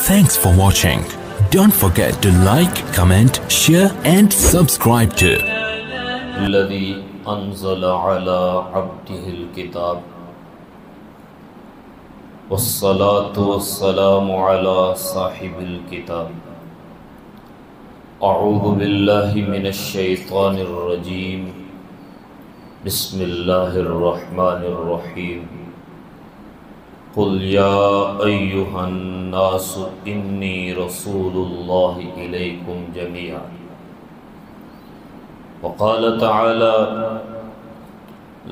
Thanks for watching. Don't forget to like, comment, share and subscribe to الذي أنزل على عبده الكتاب والصلاة والسلام على صاحب الكتاب. أعوذ بالله من الشيطان الرجيم. بسم الله الرحمن الرحيم. قل يا أيها الناس إني رسول الله إليكم جميعا. وقال تعالى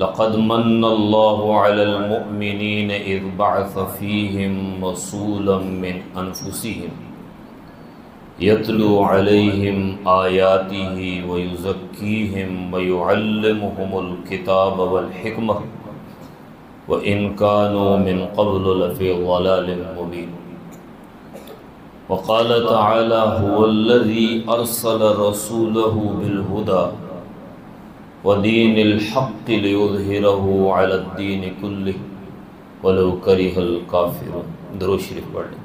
لقد من الله على المؤمنين إذ بعث فيهم رسولا من أنفسهم يتلو عليهم آياته ويزكيهم ويعلمهم الكتاب والحكمة وإن كانوا من قبل لفي ضلال مبين. وقال تعالى هو الذي أرسل رسوله بالهدى ودين الحق ليظهره على الدين كله ولو كره الكافرون. درود شریف پڑھ لیں.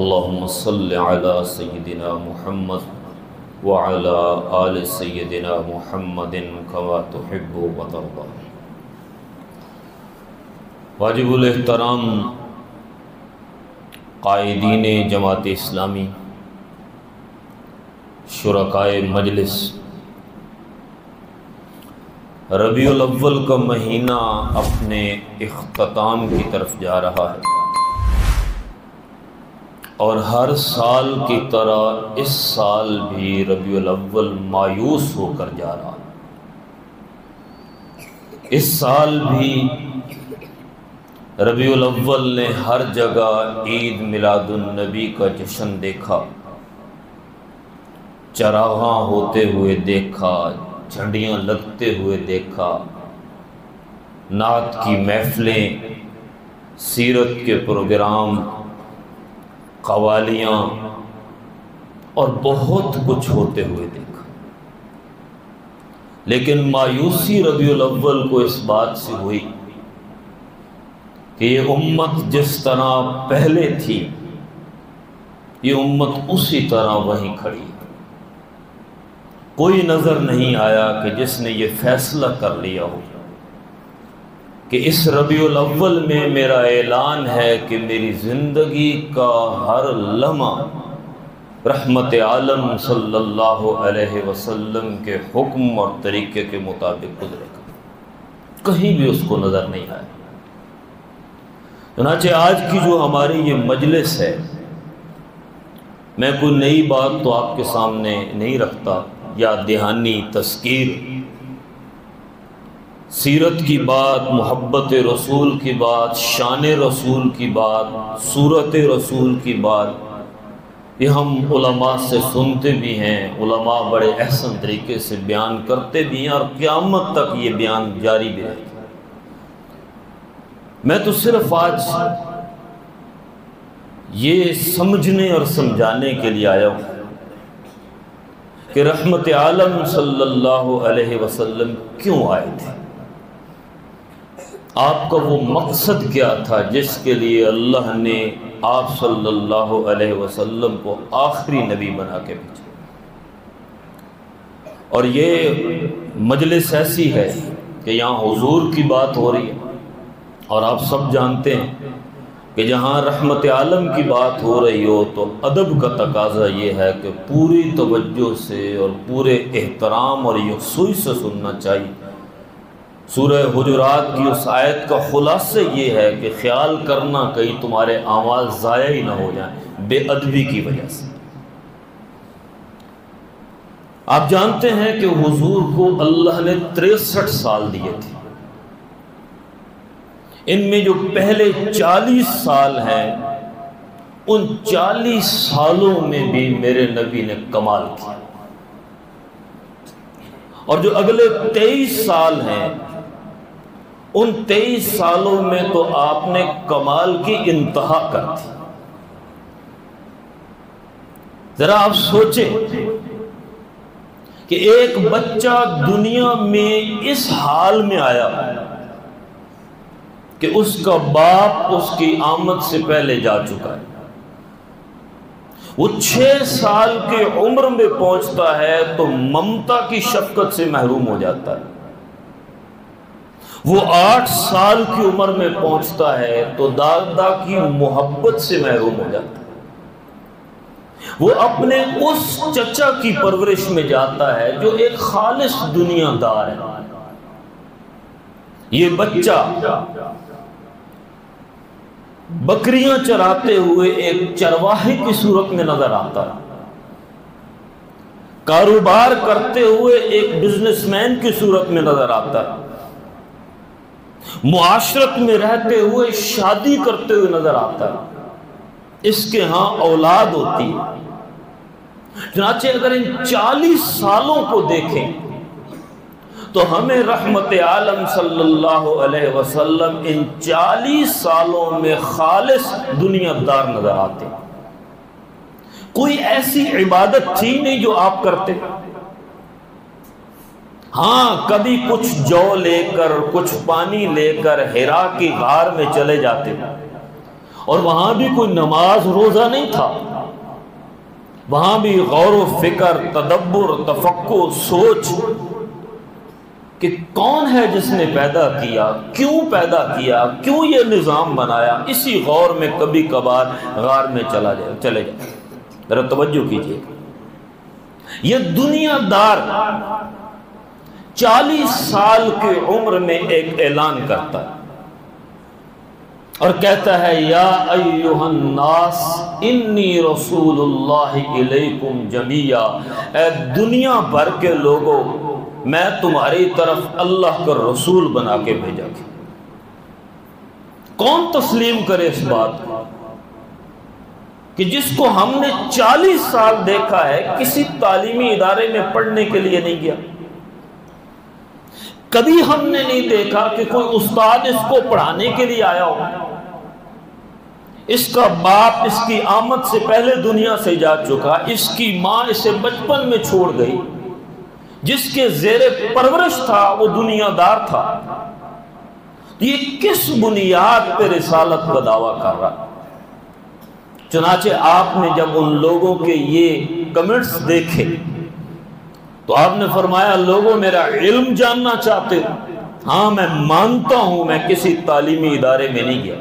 اللهم صل على سيدنا محمد وعلى آل سيدنا محمد كما تحب وترضى. واجب الاحترام قائدین جماعت اسلامی، شرکائے مجلس، ربیع الاول کا مہینہ اپنے اختتام کی طرف جا رہا ہے اور ہر سال کی طرح اس سال بھی ربیع الاول مایوس ہو کر جا رہا ہے. اس سال بھی ربیع الاول نے ہر جگہ عید میلاد النبی کا جشن دیکھا، چراغاں ہوتے ہوئے دیکھا، جھنڈیاں لگتے ہوئے دیکھا، نعت کی محفلیں، سیرت کے پروگرام، قوالیاں اور بہت کچھ ہوتے ہوئے دیکھا. لیکن مایوسی ربیع الاول کو اس بات سے ہوئی کہ یہ امت جس طرح پہلے تھی یہ امت اسی طرح وہیں کھڑی ہے. کوئی نظر نہیں آیا کہ جس نے یہ فیصلہ کر لیا ہو کہ اس ربیع الاول میں میرا اعلان ہے کہ میری زندگی کا ہر لمحہ رحمت عالم صلی اللہ علیہ وسلم کے حکم اور طریقے کے مطابق گزرے گا. کہیں بھی اس کو نظر نہیں آیا. چنانچہ آج کی جو ہماری یہ مجلس ہے، میں کوئی نئی بات تو آپ کے سامنے نہیں رکھتا، یا دہانی تذکیر، سیرت کی بات، محبت رسول کی بات، شان رسول کی بات، صورت رسول کی بات، یہ ہم علماء سے سنتے بھی ہیں. علماء بڑے احسن طریقے سے بیان کرتے بھی ہیں اور قیامت تک یہ بیان جاری بھی رہے. میں تو صرف آج یہ سمجھنے اور سمجھانے کے لیے آیا ہوں کہ رحمت عالم صلی اللہ علیہ وسلم کیوں آئے تھے، آپ کا وہ مقصد کیا تھا جس کے لیے اللہ نے آپ صلی اللہ علیہ وسلم کو آخری نبی بنا کے بھیجا. اور یہ مجلس ایسی ہے کہ یہاں حضور کی بات ہو رہی ہے اور آپ سب جانتے ہیں کہ جہاں رحمت عالم کی بات ہو رہی ہو تو ادب کا تقاضا یہ ہے کہ پوری توجہ سے اور پورے احترام اور یکسوئی سے سننا چاہیے. سورہ حجرات کی اس آیت کا خلاصہ یہ ہے کہ خیال کرنا کہیں تمہارے اعمال ضائع ہی نہ ہو جائیں بے ادبی کی وجہ سے. آپ جانتے ہیں کہ حضور کو اللہ نے 63 سال دیے تھے. ان میں جو پہلے 40 سال ہیں ان 40 سالوں میں بھی میرے نبی نے کمال کیا، اور جو اگلے 23 سال ہیں ان 23 سالوں میں تو آپ نے کمال کی انتہا کر دی. ذرا آپ سوچیں کہ ایک بچہ دنیا میں اس حال میں آیا کہ اس کا باپ اس کی آمد سے پہلے جا چکا ہے. وہ 6 سال کی عمر میں پہنچتا ہے تو ممتا کی شفقت سے محروم ہو جاتا ہے، وہ 8 سال کی عمر میں پہنچتا ہے تو دادا کی محبت سے محروم ہو جاتا ہے، وہ اپنے اس چچا کی پرورش میں جاتا ہے جو ایک خالص دنیا دار ہے۔ یہ بچہ بکریاں چراتے ہوئے ایک چرواہے کی صورت میں نظر آتا ہے، کاروبار کرتے ہوئے ایک بزنس مین کی صورت میں نظر آتا ہے، معاشرت میں رہتے ہوئے شادی کرتے ہوئے نظر آتا ہے، اس کے ہاں اولاد ہوتی ہے۔ چنانچہ اگر ان 40 سالوں کو دیکھیں تو ہمیں رحمت عالم صلی اللہ علیہ وسلم ان 40 سالوں میں خالص دنیا دار نظر آتے۔ کوئی ایسی عبادت تھی نہیں جو آپ کرتے، ہاں کبھی کچھ جو لے کر کچھ پانی لے کر حرا کی غار میں چلے جاتے، اور وہاں بھی کوئی نماز روزہ نہیں تھا، وہاں بھی غور و فکر، تدبر، تفکر، سوچ کہ کون ہے جس نے پیدا کیا، کیوں پیدا کیا، کیوں یہ نظام بنایا، اسی غور میں کبھی کبھار غار میں چلے جائے۔ ذرا توجہ کیجیے، یہ دنیا دار 40 سال کی عمر میں ایک اعلان کرتا ہے اور کہتا ہے، یا ایھا الناس انی رسول اللہ الیکم جمیعا، اے دنیا بھر کے لوگوں میں تمہاری طرف اللہ کا رسول بنا کے بھیجا گیا۔ کون تسلیم کرے اس بات کو کہ جس کو ہم نے 40 سال دیکھا ہے کسی تعلیمی ادارے میں پڑھنے کے لیے نہیں گیا، کبھی ہم نے نہیں دیکھا کہ کوئی استاد اس کو پڑھانے کے لیے آیا ہو، اس کا باپ اس کی آمد سے پہلے دنیا سے جا چکا، اس کی ماں اسے بچپن میں چھوڑ گئی، جس کے زیر پرورش تھا وہ دنیا دار تھا، یہ کس بنیاد پہ رسالت کا دعویٰ کر رہا؟ چنانچہ آپ نے جب ان لوگوں کے یہ کمنٹس دیکھے تو آپ نے فرمایا، لوگوں میرا علم جاننا چاہتے ہو؟ ہاں میں مانتا ہوں میں کسی تعلیمی ادارے میں نہیں گیا،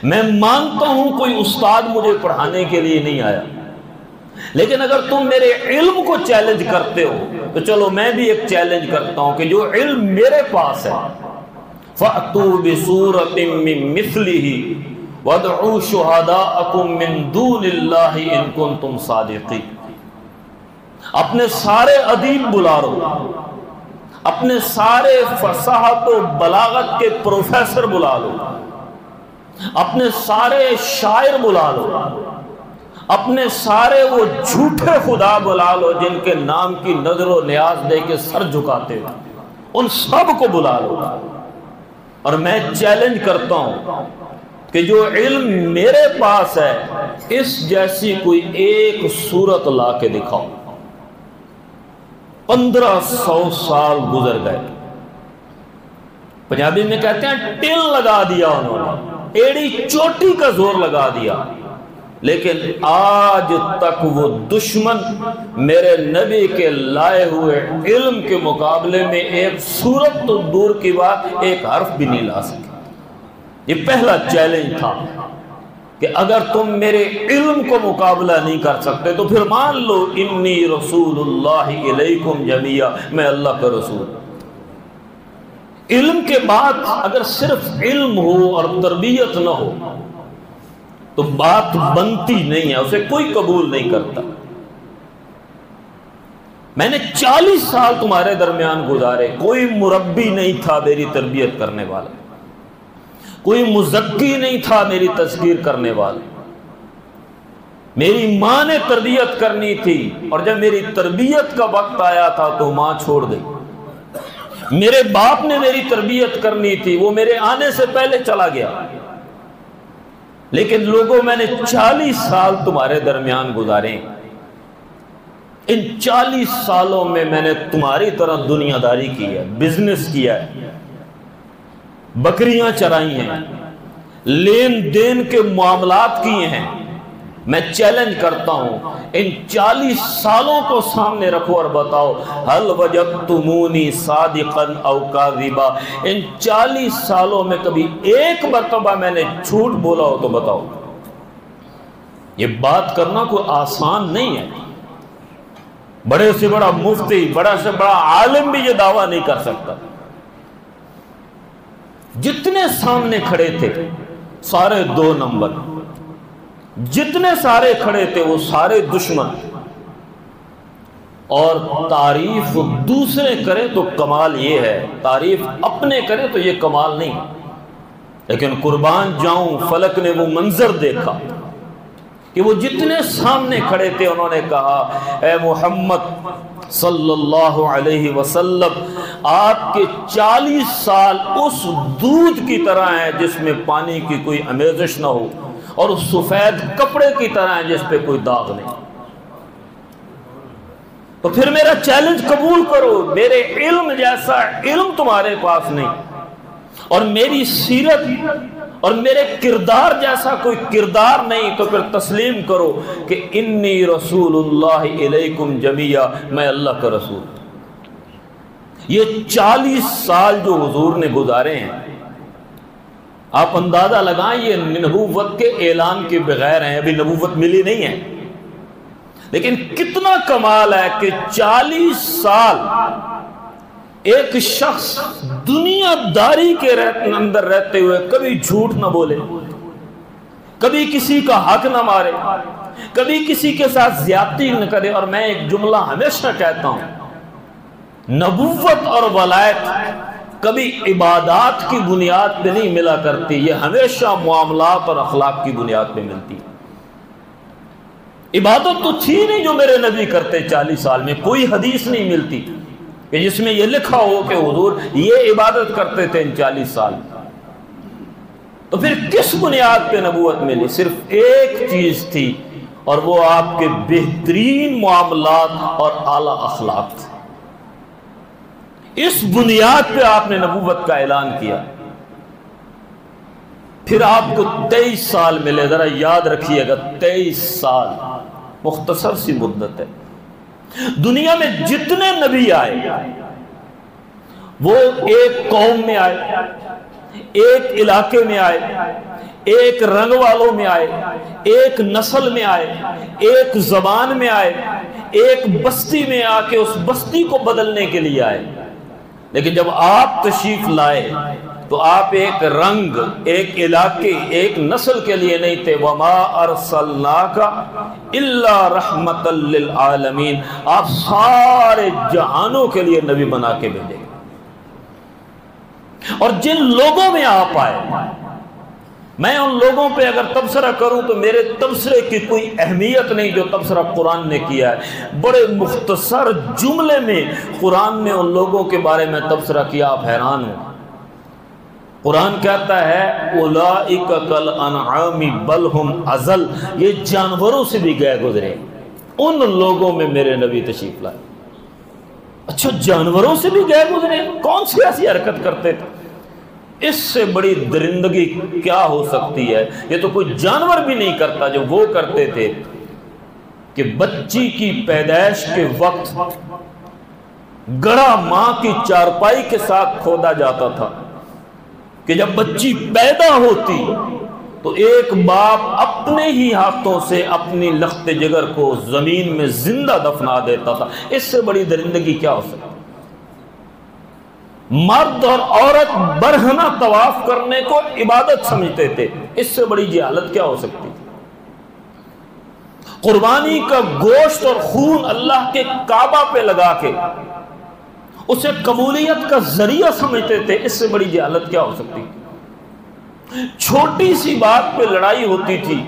میں مانتا ہوں کوئی استاد مجھے پڑھانے کے لیے نہیں آیا، لیکن اگر تم میرے علم کو چیلنج کرتے ہو تو چلو میں بھی ایک چیلنج کرتا ہوں کہ جو علم میرے پاس ہے، فَأْتُوا بِسُورَةٍ مِّن مِثْلِهِ وَادْعُوا شُهَدَاءَكُم مِّن دُونِ اللَّهِ إِن كُنتُمْ صَادِقِينَ۔ اپنے سارے ادیب بلا لو، اپنے سارے فصاحت و بلاغت کے پروفیسر بلا لو، اپنے سارے شاعر بلا لو، اپنے سارے وہ جھوٹے خدا بلا لو جن کے نام کی نظر و نیاز دے کے سر جھکاتے ہو، ان سب کو بلا لو، اور میں چیلنج کرتا ہوں کہ جو علم میرے پاس ہے اس جیسی کوئی ایک صورت لا کے دکھاؤ۔ 1500 سال گزر گئے، پنجابی میں کہتے ہیں ٹل لگا دیا انہوں نے، ایڑی چوٹی کا زور لگا دیا، لیکن آج تک وہ دشمن میرے نبی کے لائے ہوئے علم کے مقابلے میں ایک صورت تو دور کی بات ایک حرف بھی نہیں لا سکے۔ یہ پہلا چیلنج تھا کہ اگر تم میرے علم کو مقابلہ نہیں کر سکتے تو پھر مان لو انی رسول اللہ الیکم جمیعا، میں اللہ کا رسول۔ علم کے بعد اگر صرف علم ہو اور تربیت نہ ہو تو بات بنتی نہیں ہے، اسے کوئی قبول نہیں کرتا۔ میں نے 40 سال تمہارے درمیان گزارے، کوئی مربی نہیں تھا میری تربیت کرنے والا، کوئی مزکی نہیں تھا میری تذکیر کرنے والا، میری ماں نے تربیت کرنی تھی، اور جب میری تربیت کا وقت آیا تھا تو ماں چھوڑ گئی۔ میرے باپ نے میری تربیت کرنی تھی، وہ میرے آنے سے پہلے چلا گیا، لیکن لوگوں میں نے 40 سال تمہارے درمیان گزارے، ان 40 سالوں میں میں نے تمہاری طرح دنیا داری کی ہے، بزنس کیا ہے، بکریاں چرائی ہیں، لین دین کے معاملات کیے ہیں، میں چیلنج کرتا ہوں، ان 40 سالوں کو سامنے رکھو اور بتاؤ هل وجدتمونی صادقا او کاذبا، ان 40 سالوں میں کبھی ایک مرتبہ میں نے جھوٹ بولا ہو تو بتاؤ۔ یہ بات کرنا کوئی آسان نہیں ہے، بڑے سے بڑا مفتی، بڑا سے بڑا عالم بھی یہ دعویٰ نہیں کر سکتا۔ جتنے سامنے کھڑے تھے سارے 2 نمبر، جتنے سارے کھڑے تھے وہ سارے دشمن، اور تعریف دوسرے کرے تو کمال یہ ہے، تعریف اپنے کرے تو یہ کمال نہیں۔ لیکن قربان جاؤں فلک نے وہ منظر دیکھا کہ وہ جتنے سامنے کھڑے تھے انہوں نے کہا اے محمد صلی اللہ علیہ وسلم، آپ کے 40 سال اس دودھ کی طرح ہیں جس میں پانی کی کوئی آمیزش نہ ہو، اور اس سفید کپڑے کی طرح ہیں جس پہ کوئی داغ نہیں۔ تو پھر میرا چیلنج قبول کرو، میرے علم جیسا علم تمہارے پاس نہیں، اور میری سیرت اور میرے کردار جیسا کوئی کردار نہیں، تو پھر تسلیم کرو کہ انی رسول اللہ علیکم جمیعا، میں اللہ کا رسول۔ یہ 40 سال جو حضور نے گزارے ہیں، آپ اندازہ لگائیں، یہ نبوت کے اعلان کے بغیر ہیں، ابھی نبوت ملی نہیں ہے، لیکن کتنا کمال ہے کہ 40 سال ایک شخص دنیا داری کے اندر رہتے ہوئے کبھی جھوٹ نہ بولے، کبھی کسی کا حق نہ مارے، کبھی کسی کے ساتھ زیادتی نہ کرے۔ اور میں ایک جملہ ہمیشہ کہتا ہوں، نبوت اور ولایت کبھی عبادات کی بنیاد پہ نہیں ملا کرتی، یہ ہمیشہ معاملات اور اخلاق کی بنیاد پہ ملتی۔ عبادت تو تھی نہیں جو میرے نبی کرتے 40 سال میں، کوئی حدیث نہیں ملتی کہ جس میں یہ لکھا ہو کہ حضور یہ عبادت کرتے تھے ان 40 سال۔ تو پھر کس بنیاد پہ نبوت ملی؟ صرف ایک چیز تھی، اور وہ آپ کے بہترین معاملات اور اعلی اخلاق تھے۔ اس بنیاد پہ آپ نے نبوت کا اعلان کیا۔ پھر آپ کو 23 سال ملے، ذرا یاد رکھیے گا، 23 سال مختصر سی مدت ہے۔ دنیا میں جتنے نبی آئے وہ ایک قوم میں آئے، ایک علاقے میں آئے، ایک رنگ والوں میں آئے، ایک نسل میں آئے، ایک زبان میں آئے، ایک بستی میں آ کے اس بستی کو بدلنے کے لیے آئے۔ لیکن جب آپ تشریف لائے تو آپ ایک رنگ، ایک علاقے، ایک نسل کے لیے نہیں تھے۔ وَمَا أَرْسَلْنَاكَ إِلَّا رَحْمَةً لِّلْعَالَمِينَ، آپ سارے جہانوں کے لیے نبی بنا کے بھیجے۔ اور جن لوگوں میں آپ آئے، میں ان لوگوں پہ اگر تبصرہ کروں تو میرے تبصرے کی کوئی اہمیت نہیں جو تبصرہ قرآن نے کیا ہے۔ بڑے مختصر جملے میں قرآن نے ان لوگوں کے بارے میں تبصرہ کیا، آپ حیران ہوں۔ قرآن کہتا ہے اولئک کالانعام بل ہم اضل، یہ جانوروں سے بھی گئے گزرے، ان لوگوں میں میرے نبی تشریف لائے۔ اچھا، جانوروں سے بھی گئے گزرے، کون سی ایسی حرکت کرتے تھے؟ اس سے بڑی درندگی کیا ہو سکتی ہے؟ یہ تو کوئی جانور بھی نہیں کرتا جو وہ کرتے تھے کہ بچی کی پیدائش کے وقت گڑھا ماں کی چارپائی کے ساتھ کھودا جاتا تھا کہ جب بچی پیدا ہوتی تو ایک باپ اپنے ہی ہاتھوں سے اپنی لخت جگر کو زمین میں زندہ دفنا دیتا تھا۔ اس سے بڑی درندگی کیا ہو سکتی؟ مرد اور عورت برہنہ طواف کرنے کو عبادت سمجھتے تھے، اس سے بڑی جہالت کیا ہو سکتی؟ قربانی کا گوشت اور خون اللہ کے کعبہ پہ لگا کے اسے قبولیت کا ذریعہ سمجھتے تھے، اس سے بڑی جہالت کیا ہو سکتی؟ چھوٹی سی بات پہ لڑائی ہوتی تھی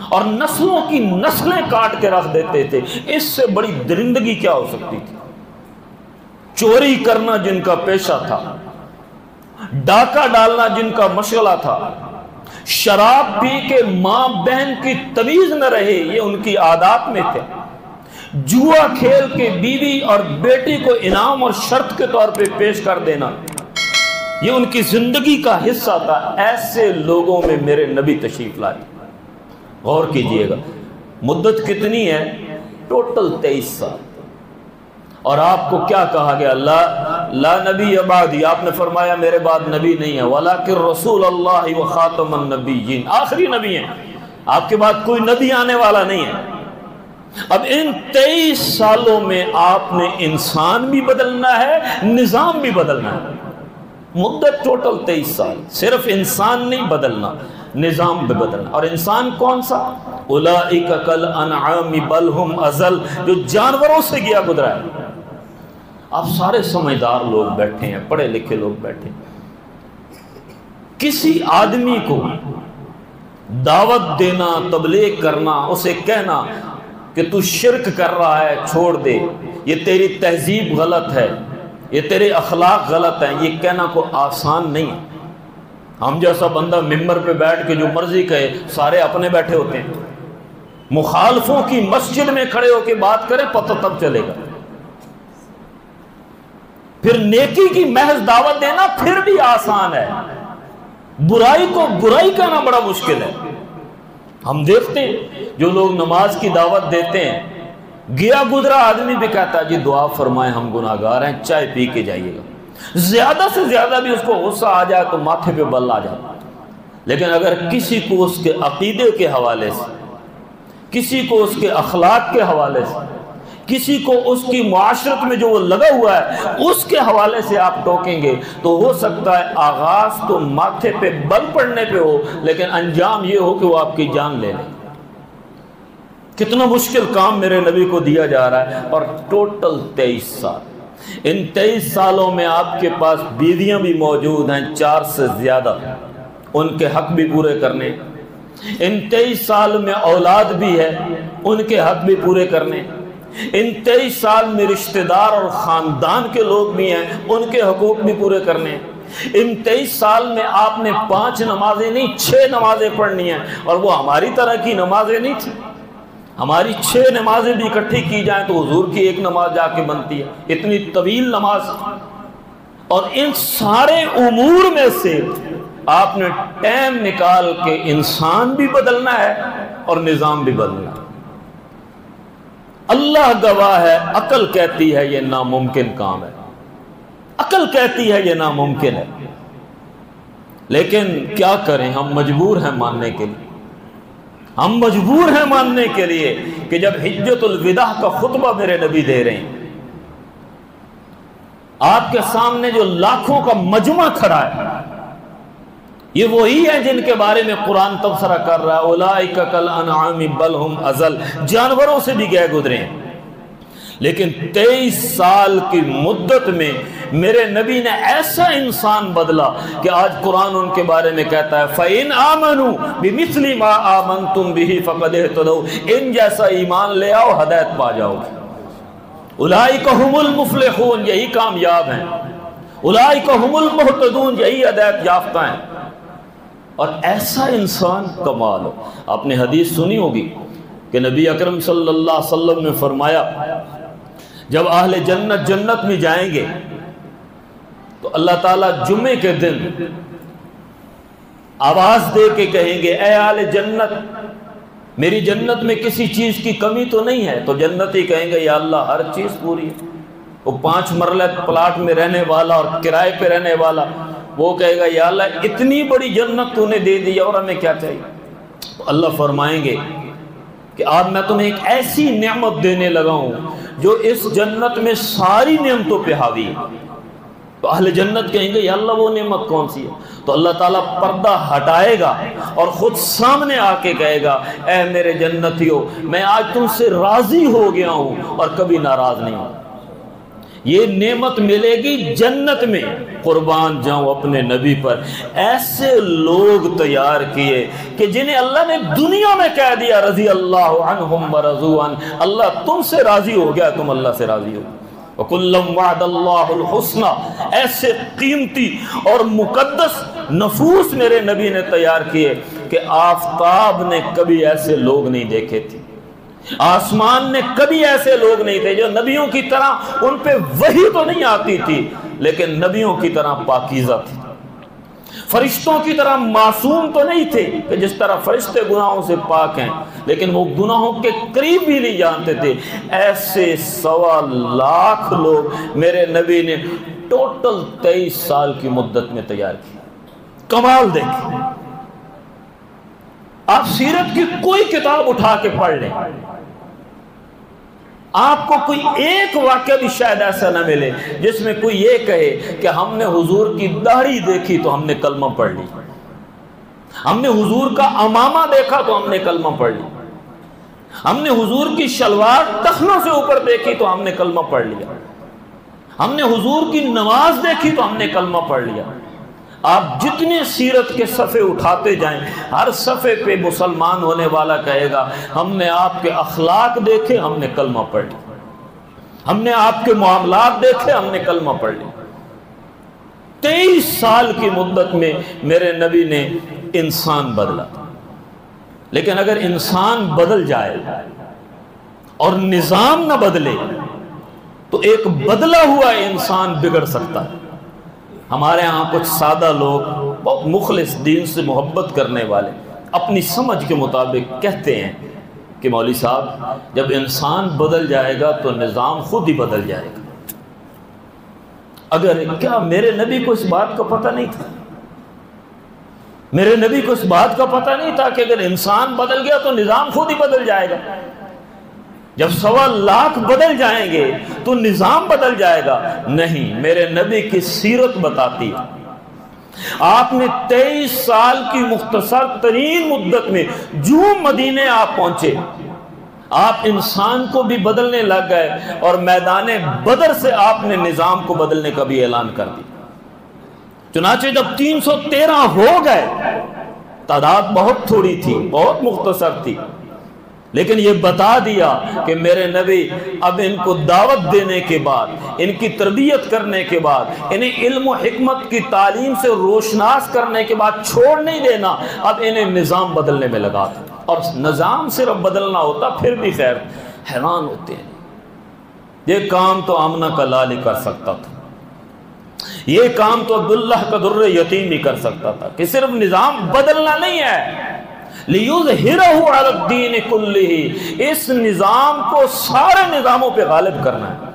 اور نسلوں کی نسلیں کاٹ کے رکھ دیتے تھے، اس سے بڑی درندگی کیا ہو سکتی تھی؟ چوری کرنا جن کا پیشہ تھا، ڈاکہ ڈالنا جن کا مشغلہ تھا، شراب پی کے ماں بہن کی تمیز نہ رہے یہ ان کی عادات میں تھے، جوا کھیل کے بیوی اور بیٹی کو انعام اور شرط کے طور پہ پیش کر دینا یہ ان کی زندگی کا حصہ تھا۔ ایسے لوگوں میں میرے نبی تشریف لائے، غور کیجئے گا، مدت کتنی ہے؟ ٹوٹل 23 سال۔ اور آپ کو کیا کہا گیا؟ لا نبی بعدی، آپ نے فرمایا میرے بعد نبی نہیں ہے، ولیکن رسول اللہ و خاتم النبیین، آخری نبی ہیں، آپ کے بعد کوئی نبی آنے والا نہیں ہے۔ اب ان 23 سالوں میں آپ نے انسان بھی بدلنا ہے، نظام بھی بدلنا ہے۔ مدت ٹوٹل 23 سال، صرف انسان نہیں بدلنا، نظام بھی بدلنا۔ اور انسان کون سا؟ اولئک کالانعام بل ہم اضل، جو جانوروں سے گیا گزرا ہے۔ آپ سارے سمجھدار لوگ بیٹھے ہیں، پڑھے لکھے لوگ بیٹھے ہیں، کسی آدمی کو دعوت دینا، تبلیغ کرنا، اسے کہنا کہ تو شرک کر رہا ہے چھوڑ دے، یہ تیری تہذیب غلط ہے، یہ تیرے اخلاق غلط ہیں، یہ کہنا کوئی آسان نہیں ہے۔ ہم جیسا بندہ ممبر پہ بیٹھ کے جو مرضی کہے، سارے اپنے بیٹھے ہوتے ہیں، مخالفوں کی مسجد میں کھڑے ہو کے بات کریں پتہ تب چلے گا۔ پھر نیکی کی محض دعوت دینا پھر بھی آسان ہے، برائی کو برائی کہنا بڑا مشکل ہے۔ ہم دیکھتے ہیں جو لوگ نماز کی دعوت دیتے ہیں، گیا گزرا آدمی بھی کہتا ہے جی دعا فرمائیں ہم گناہگار ہیں، چائے پی کے جائیے گا۔ زیادہ سے زیادہ بھی اس کو غصہ آ جائے تو ماتھے پہ بل آ جاتا۔ لیکن اگر کسی کو اس کے عقیدے کے حوالے سے، کسی کو اس کے اخلاق کے حوالے سے، کسی کو اس کی معاشرت میں جو وہ لگا ہوا ہے اس کے حوالے سے آپ ٹوکیں گے تو ہو سکتا ہے آغاز تو ماتھے پہ بل پڑنے پہ ہو، لیکن انجام یہ ہو کہ وہ آپ کی جان لے لیں۔ کتنا مشکل کام میرے نبی کو دیا جا رہا ہے، اور ٹوٹل 23 سال۔ ان 23 سالوں میں آپ کے پاس بیویاں بھی موجود ہیں 4 سے زیادہ، ان کے حق بھی پورے کرنے۔ ان 23 سال میں اولاد بھی ہے، ان کے حق بھی پورے کرنے۔ ان 23 سال میں رشتہ دار اور خاندان کے لوگ بھی ہیں، ان کے حقوق بھی پورے کرنے۔ ان 23 سال میں آپ نے 5 نمازیں نہیں 6 نمازیں پڑھنی ہیں، اور وہ ہماری طرح کی نمازیں نہیں تھی۔ ہماری 6 نمازیں بھی اکٹھی کی جائیں تو حضور کی 1 نماز جا کے بنتی ہے، اتنی طویل نماز۔ اور ان سارے امور میں سے آپ نے ٹائم نکال کے انسان بھی بدلنا ہے اور نظام بھی بدلنا ہے۔ اللہ گواہ ہے، عقل کہتی ہے یہ ناممکن کام ہے، عقل کہتی ہے یہ ناممکن ہے، لیکن کیا کریں، ہم مجبور ہیں ماننے کے لیے۔ ہم مجبور ہیں ماننے کے لیے کہ جب حجۃ الوداع کا خطبہ میرے نبی دے رہے ہیں، آپ کے سامنے جو لاکھوں کا مجمع کھڑا ہے، یہ وہی ہیں جن کے بارے میں قرآن تبصرہ کر رہا ہے، اولئک کالانعام بل ہم اضل، جانوروں سے بھی گئے گزرے ہیں۔ لیکن 23 سال کی مدت میں میرے نبی نے ایسا انسان بدلا کہ آج قرآن ان کے بارے میں کہتا ہے فَإِنْ آمَنُوا بِمِثْلِ مَا آمَنْتُمْ بِهِ فَقَدْ اهْتَدَوْا، ان جیسا ایمان لے آؤ ہدایت پا جاؤ گے۔ اولئک هم المفلحون، یہی کامیاب ہیں۔ اولئک هم المہتدون، یہی ہدایت یافتہ ہیں۔ اور ایسا انسان کمال ہو۔ آپ نے حدیث سنی ہوگی کہ نبی اکرم صلی اللہ علیہ وسلم نے فرمایا جب اہل جنت جنت میں جائیں گے تو اللہ تعالیٰ جمعے کے دن آواز دے کے کہیں گے اے اہل جنت، میری جنت میں کسی چیز کی کمی تو نہیں ہے؟ تو جنتی کہیں گے یا اللہ ہر چیز پوری ہے۔ وہ 5 مرلہ پلاٹ میں رہنے والا اور کرائے پہ رہنے والا وہ کہے گا یا اللہ اتنی بڑی جنت تو نے دے دی اور ہمیں کیا چاہیے؟ تو اللہ فرمائیں گے کہ آج میں تمہیں ایک ایسی نعمت دینے لگا ہوں جو اس جنت میں ساری نعمتوں پہ حاوی ہے۔ تو اہل جنت کہیں گے یا اللہ وہ نعمت کون سی ہے؟ تو اللہ تعالیٰ پردہ ہٹائے گا اور خود سامنے آ کے کہے گا اے میرے جنتیوں، میں آج تم سے راضی ہو گیا ہوں اور کبھی ناراض نہیں ہوں۔ یہ نعمت ملے گی جنت میں۔ قربان جاؤں اپنے نبی پر، ایسے لوگ تیار کیے کہ جنہیں اللہ نے دنیا میں کہہ دیا رضی اللہ عنہم ورضوا عنہ، اللہ تم سے راضی ہو گیا، تم اللہ سے راضی ہو۔ وَكُلًّا وَعَدَ اللَّهُ الْحُسْنَى، ایسے قیمتی اور مقدس نفوس میرے نبی نے تیار کیے کہ آفتاب نے کبھی ایسے لوگ نہیں دیکھے تھے، آسمان نے کبھی ایسے لوگ نہیں تھے جو نبیوں کی طرح ان پہ وحی تو نہیں آتی تھی لیکن نبیوں کی طرح پاکیزہ تھی۔ فرشتوں کی طرح معصوم تو نہیں تھے کہ جس طرح فرشتے گناہوں سے پاک ہیں، لیکن وہ گناہوں کے قریب بھی نہیں جانتے تھے۔ ایسے 1.25 لاکھ لوگ میرے نبی نے ٹوٹل 23 سال کی مدت میں تیار کیا۔ کمال دیکھیں، آپ سیرت کی کوئی کتاب اٹھا کے پڑھ لیں، آپ کو کوئی ایک واقعہ بھی شاید ایسا نہ ملے جس میں کوئی یہ کہے کہ ہم نے حضور کی داڑھی دیکھی تو ہم نے کلمہ پڑھ لی، ہم نے حضور کا عمامہ دیکھا تو ہم نے کلمہ پڑھ لی، ہم نے حضور کی شلوار ٹخنوں سے اوپر دیکھی تو ہم نے کلمہ پڑھ لیا، ہم نے حضور کی نماز دیکھی تو ہم نے کلمہ پڑھ لیا۔ آپ جتنے سیرت کے صفحے اٹھاتے جائیں، ہر صفحے پہ مسلمان ہونے والا کہے گا ہم نے آپ کے اخلاق دیکھے، ہم نے کلمہ پڑھ لیا، ہم نے آپ کے معاملات دیکھے، ہم نے کلمہ پڑھ لیا۔ 23 سال کی مدت میں میرے نبی نے انسان بدلا، لیکن اگر انسان بدل جائے اور نظام نہ بدلے تو ایک بدلا ہوا انسان بگڑ سکتا ہے۔ ہمارے ہاں کچھ سادہ لوگ بہت مخلص، دین سے محبت کرنے والے، اپنی سمجھ کے مطابق کہتے ہیں کہ مولوی صاحب جب انسان بدل جائے گا تو نظام خود ہی بدل جائے گا۔ اگر کیا میرے نبی کو اس بات کا پتہ نہیں تھا؟ میرے نبی کو اس بات کا پتہ نہیں تھا کہ اگر انسان بدل گیا تو نظام خود ہی بدل جائے گا؟ جب 1.25 لاکھ بدل جائیں گے تو نظام بدل جائے گا؟ نہیں، میرے نبی کی سیرت بتاتی ہے۔ آپ نے 23 سال کی مختصر ترین مدت میں جو مدینے آپ پہنچے، آپ انسان کو بھی بدلنے لگ گئے، اور میدان بدر سے آپ نے نظام کو بدلنے کا بھی اعلان کر دیا۔ چنانچہ جب 313 ہو گئے، تعداد بہت تھوڑی تھی، بہت مختصر تھی، لیکن یہ بتا دیا کہ میرے نبی اب ان کو دعوت دینے کے بعد، ان کی تربیت کرنے کے بعد، انہیں علم و حکمت کی تعلیم سے روشناس کرنے کے بعد چھوڑ نہیں دینا، اب انہیں نظام بدلنے میں لگا تھا۔ اور نظام صرف بدلنا ہوتا پھر بھی خیر، حیران ہوتے ہیں، یہ کام تو آمنہ کا لال ہی کر سکتا تھا، یہ کام تو عبداللہ کا در یتیم ہی کر سکتا تھا، کہ صرف نظام بدلنا نہیں ہے، لِيُظْهِرَهُ عَلَى الدِّينِ كُلِّهِ، اس نظام کو سارے نظاموں پہ غالب کرنا ہے،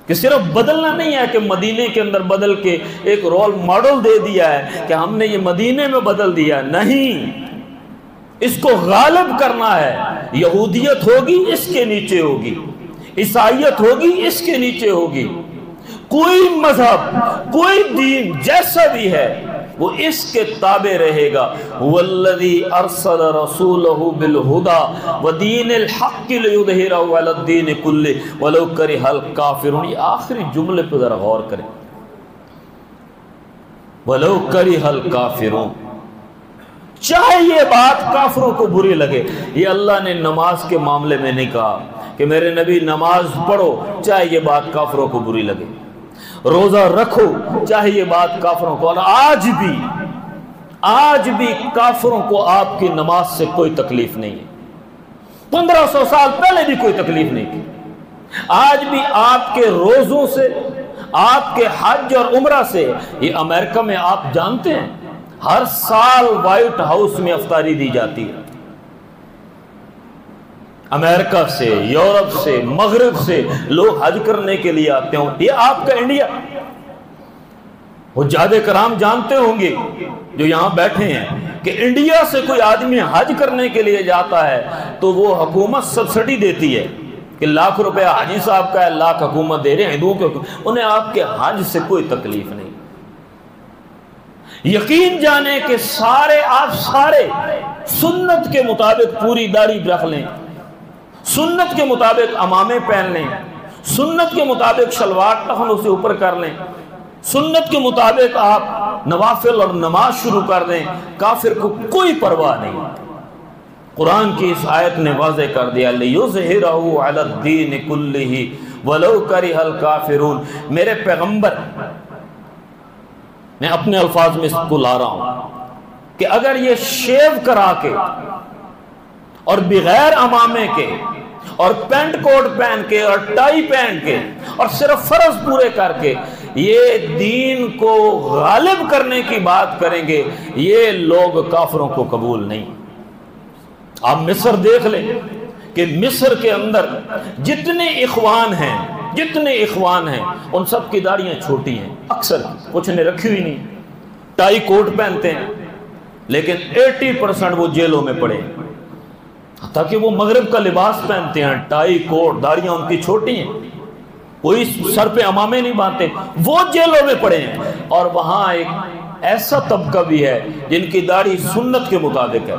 کہ صرف بدلنا نہیں ہے کہ مدینے کے اندر بدل کے ایک رول ماڈل دے دیا ہے کہ ہم نے یہ مدینے میں بدل دیا، نہیں، اس کو غالب کرنا ہے۔ یہودیت ہوگی اس کے نیچے ہوگی، عیسائیت ہوگی اس کے نیچے ہوگی، کوئی مذہب، کوئی دین جیسا بھی ہے وہ اس کے تابع رہے گا۔ وَالَّذِي أَرْسَلَ رَسُولَهُ بِالْهُدَى وَدِينِ الْحَقِّ لِيُظْهِرَهُ عَلَى الدِّينِ كُلِّهِ وَلَوْ كَرِهَ الْكَافِرُونَ۔ یہ آخری جملے پہ ذرا غور کریں، وَلَوْ كَرِهَ الْكَافِرُونَ، چاہے یہ بات کافروں کو بری لگے۔ یہ اللہ نے نماز کے معاملے میں نہیں کہا کہ میرے نبی نماز پڑھو چاہے یہ بات کافروں کو بری لگے، روزہ رکھو چاہے یہ بات کافروں کو، اور آج بھی کافروں کو آپ کی نماز سے کوئی تکلیف نہیں ہے، 1500 سال پہلے بھی کوئی تکلیف نہیں تھی، آج بھی آپ کے روزوں سے، آپ کے حج اور عمرہ سے۔ یہ امریکہ میں آپ جانتے ہیں ہر سال وائٹ ہاؤس میں افطاری دی جاتی ہے، امریکہ سے، یورپ سے، مغرب سے لوگ حج کرنے کے لیے آتے ہوں۔ یہ آپ کا انڈیا، حجاج کرام جانتے ہوں گے جو یہاں بیٹھے ہیں کہ انڈیا سے کوئی آدمی حج کرنے کے لیے جاتا ہے تو وہ حکومت سبسڈی دیتی ہے کہ لاکھ روپے حاجی صاحب کا ہے، لاکھ حکومت دے رہے ہیں ہندوؤں کے، انہیں آپ کے حج سے کوئی تکلیف نہیں۔ یقین جانے کہ آپ سارے سنت کے مطابق پوری داڑھی رکھ لیں، سنت کے مطابق عمامے پہن لیں، سنت کے مطابق شلوار ٹخنوں سے اوپر کر لیں، سنت کے مطابق آپ نوافل اور نماز شروع کر دیں، کافر کو کوئی پرواہ نہیں۔ قرآن کی اس آیت نے واضح کر دیا لِيُظْهِرَهُ عَلَى الدِّينِ كُلِّهِ وَلَوْ كَرِهَ الْكَافِرُونَ۔ میرے پیغمبر، میں اپنے الفاظ میں اس کو لا رہا ہوں کہ اگر یہ شیو کرا کے اور بغیر امامے کے اور پینٹ کوٹ پہن کے اور ٹائی پہن کے اور صرف فرض پورے کر کے یہ دین کو غالب کرنے کی بات کریں گے، یہ لوگ کافروں کو قبول نہیں۔ آپ مصر دیکھ لیں کہ مصر کے اندر جتنے اخوان ہیں ان سب کی داڑیاں چھوٹی ہیں، اکثر کچھ نے رکھی ہوئی نہیں، ٹائی کوٹ پہنتے ہیں، لیکن 80% وہ جیلوں میں پڑے ہیں، تاکہ وہ مغرب کا لباس پہنتے ہیں، ٹائی کوٹ، داڑیاں ان کی چھوٹی ہیں، کوئی سر پہ امامے نہیں باندھتے، وہ جیلوں میں پڑے ہیں۔ اور وہاں ایک ایسا طبقہ بھی ہے جن کی داڑھی سنت کے مطابق ہے،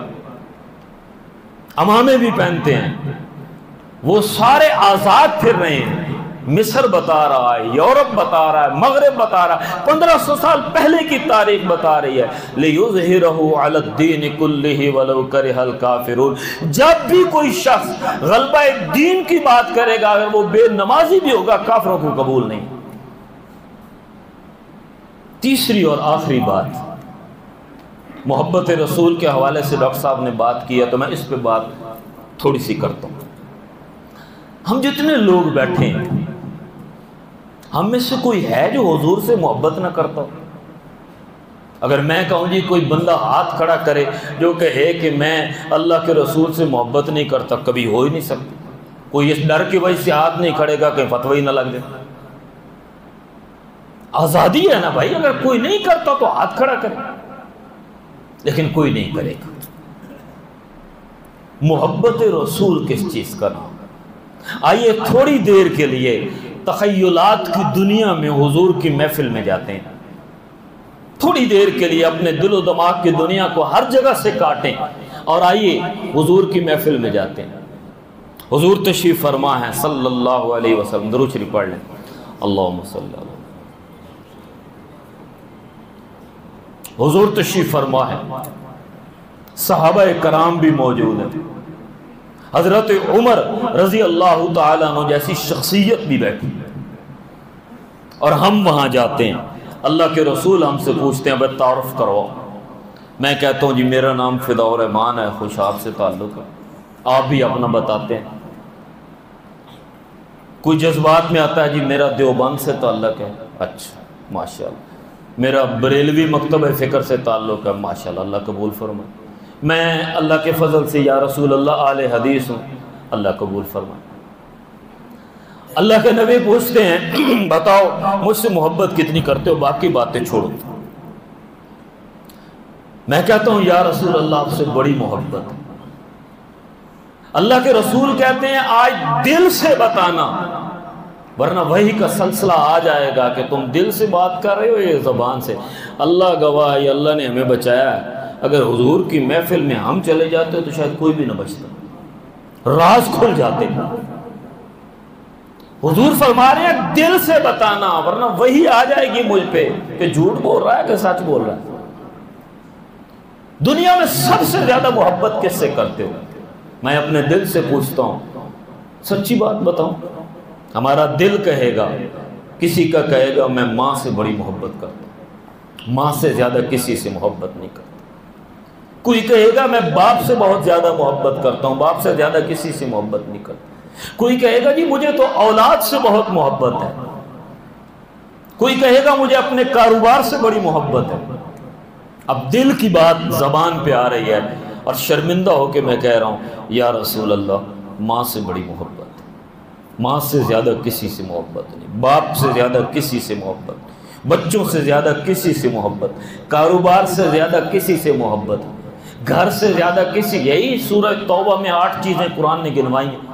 امامے بھی پہنتے ہیں، وہ سارے آزاد پھر رہے ہیں۔ مصر بتا رہا ہے، یورپ بتا رہا ہے، مغرب بتا رہا ہے، 1500 سال پہلے کی تاریخ بتا رہی ہے، لِيُظْهِرَهُ عَلَى الدِّينِ كُلِّهِ وَلَوْ كَرِهَ الْكَافِرُونَ۔ جب بھی کوئی شخص غلبہ دین کی بات کرے گا، اگر وہ بے نمازی بھی ہوگا، کافروں کو قبول نہیں۔ تیسری اور آخری بات محبت رسول کے حوالے سے ڈاکٹر صاحب نے بات کی ہے، تو میں اس پہ بات تھوڑی سی کرتا ہوں۔ ہم جتنے لوگ بیٹھے ہیں، ہم میں سے کوئی ہے جو حضور سے محبت نہ کرتا ہو؟ اگر میں کہوں جی کوئی بندہ ہاتھ کھڑا کرے جو کہے کہ میں اللہ کے رسول سے محبت نہیں کرتا، کبھی ہو ہی نہیں سکتا۔ کوئی اس ڈر کی وجہ سے ہاتھ نہیں کھڑے گا کہ فتوی نہ لگ جائے۔ آزادی ہے نا بھائی، اگر کوئی نہیں کرتا تو ہاتھ کھڑا کرے، لیکن کوئی نہیں کرے گا۔ محبت رسول کس چیز کا نام؟ آئیے تھوڑی دیر کے لیے تخیلات کی دنیا میں حضور کی محفل میں جاتے ہیں، تھوڑی دیر کے لیے اپنے دل و دماغ کی دنیا کو ہر جگہ سے کاٹیں اور آئیے حضور کی محفل میں جاتے ہیں۔ حضور تشریف فرما ہے صلی اللہ علیہ وسلم، درود شریف پڑھ لیں، اللہم صلی اللہ۔ حضور تشریف فرما ہے، صحابہ کرام بھی موجود ہیں، حضرت عمر رضی اللہ تعالیٰ عنہ جیسی شخصیت بھی بیٹھی، اور ہم وہاں جاتے ہیں۔ اللہ کے رسول ہم سے پوچھتے ہیں بھائی تعارف کرو، میں کہتا ہوں جی میرا نام فداء الرحمان ہے، خوش آپ سے تعلق ہے، آپ بھی اپنا بتاتے ہیں۔ کوئی جذبات میں آتا ہے جی میرا دیوبند سے تعلق ہے، اچھا ماشاءاللہ، میرا بریلوی مکتب فکر سے تعلق ہے، ماشاءاللہ اللہ قبول فرمائے، میں اللہ کے فضل سے یا رسول اللہ اہل حدیث ہوں، اللہ قبول فرمائے۔ اللہ کے نبی پوچھتے ہیں بتاؤ مجھ سے محبت کتنی کرتے ہو، باقی باتیں چھوڑو۔ میں کہتا ہوں یا رسول اللہ آپ سے بڑی محبت۔ اللہ کے رسول کہتے ہیں آج دل سے بتانا، ورنہ وحی کا سلسلہ آ جائے گا کہ تم دل سے بات کر رہے ہو یہ زبان سے۔ اللہ گواہ ہے، اللہ نے ہمیں بچایا ہے، اگر حضور کی محفل میں ہم چلے جاتے تو شاید کوئی بھی نہ بچتا، راز کھل جاتے۔ حضور فرما رہے ہیں دل سے بتانا، ورنہ وہی آ جائے گی مجھ پہ کہ جھوٹ بول رہا ہے کہ سچ بول رہا ہے۔ دنیا میں سب سے زیادہ محبت کس سے کرتے ہو؟ میں اپنے دل سے پوچھتا ہوں، سچی بات بتاؤں، ہمارا دل کہے گا، کسی کا کہے گا میں ماں سے بڑی محبت کرتا ہوں، ماں سے زیادہ کسی سے محبت نہیں کرتا۔ کوئی کہے گا میں باپ سے بہت زیادہ محبت کرتا ہوں، باپ سے زیادہ کسی سے محبت نہیں کرتا۔ کوئی کہے گا جی مجھے تو اولاد سے بہت محبت ہے، کوئی کہے گا مجھے اپنے کاروبار سے بڑی محبت ہے۔ اب دل کی بات زبان پہ آ رہی ہے اور شرمندہ ہو کے میں کہہ رہا ہوں یا رسول اللہ ماں سے بڑی محبت ہے، ماں سے زیادہ کسی سے محبت نہیں، باپ سے زیادہ کسی سے محبت، بچوں سے زیادہ کسی سے محبت، کاروبار سے زیادہ کسی سے محبت، گھر سے زیادہ کسی۔ یہی سورہ توبہ میں 8 چیزیں قرآن نے گنوائی ہیں،